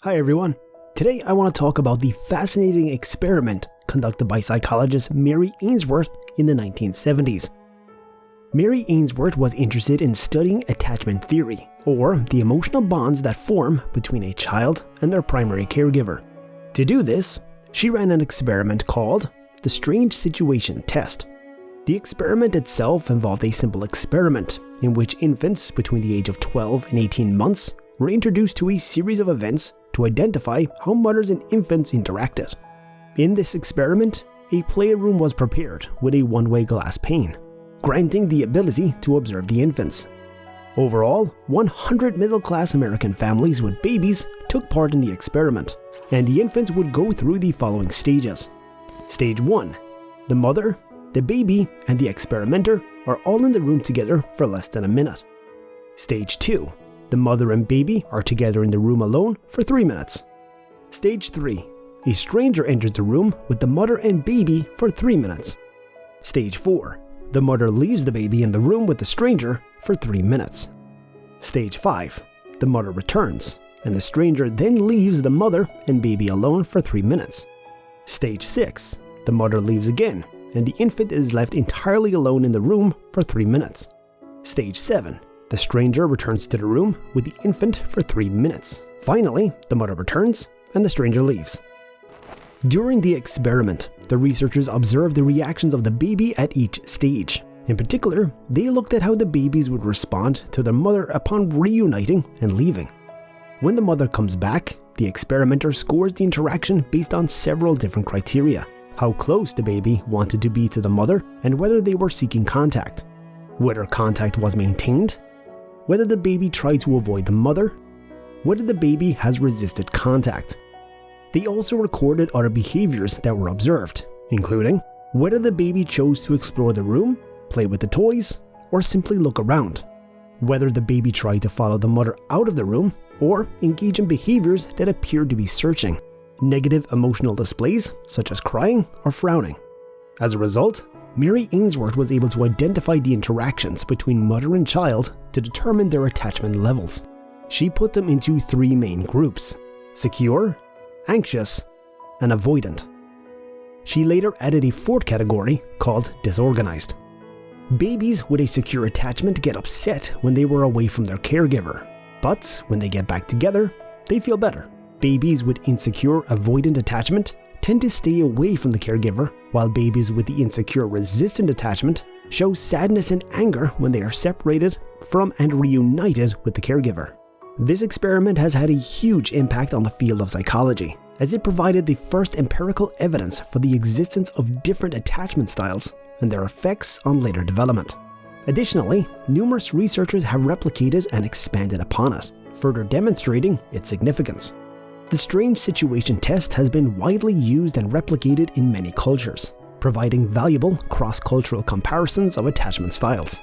Hi everyone. Today I want to talk about the fascinating experiment conducted by psychologist Mary Ainsworth in the 1970s. Mary Ainsworth was interested in studying attachment theory, or the emotional bonds that form between a child and their primary caregiver. To do this, she ran an experiment called the Strange Situation Test. The experiment itself involved a simple experiment in which infants between the age of 12 and 18 months were introduced to a series of events to identify how mothers and infants interacted. In this experiment, a playroom was prepared with a one-way glass pane, granting the ability to observe the infants. Overall, 100 middle-class American families with babies took part in the experiment, and the infants would go through the following stages. Stage 1. The mother, the baby, and the experimenter are all in the room together for less than a minute. Stage 2. The mother and baby are together in the room alone for 3 minutes. Stage 3. A stranger enters the room with the mother and baby for 3 minutes. Stage 4. The mother leaves the baby in the room with the stranger for 3 minutes. Stage 5. The mother returns, and the stranger then leaves the mother and baby alone for 3 minutes. Stage 6. The mother leaves again, and the infant is left entirely alone in the room for 3 minutes. Stage 7. The stranger returns to the room with the infant for 3 minutes. Finally, the mother returns and the stranger leaves. During the experiment, the researchers observed the reactions of the baby at each stage. In particular, they looked at how the babies would respond to their mother upon reuniting and leaving. When the mother comes back, the experimenter scores the interaction based on several different criteria: how close the baby wanted to be to the mother and whether they were seeking contact, whether contact was maintained, whether the baby tried to avoid the mother, whether the baby has resisted contact. They also recorded other behaviors that were observed, including whether the baby chose to explore the room, play with the toys, or simply look around, whether the baby tried to follow the mother out of the room or engage in behaviors that appeared to be searching, negative emotional displays such as crying or frowning. As a result, Mary Ainsworth was able to identify the interactions between mother and child to determine their attachment levels. She put them into 3 main groups: secure, anxious, and avoidant. She later added a 4th category called disorganized. Babies with a secure attachment get upset when they were away from their caregiver, but when they get back together, they feel better. Babies with insecure avoidant attachment tend to stay away from the caregiver, while babies with the insecure resistant attachment show sadness and anger when they are separated from and reunited with the caregiver. This experiment has had a huge impact on the field of psychology, as it provided the first empirical evidence for the existence of different attachment styles and their effects on later development. Additionally, numerous researchers have replicated and expanded upon it, further demonstrating its significance. The Strange Situation Test has been widely used and replicated in many cultures, providing valuable cross-cultural comparisons of attachment styles.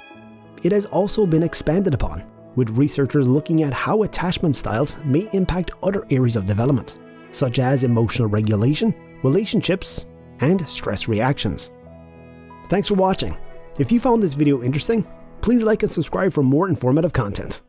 It has also been expanded upon, with researchers looking at how attachment styles may impact other areas of development, such as emotional regulation, relationships, and stress reactions. Thanks for watching. If you found this video interesting, please like and subscribe for more informative content.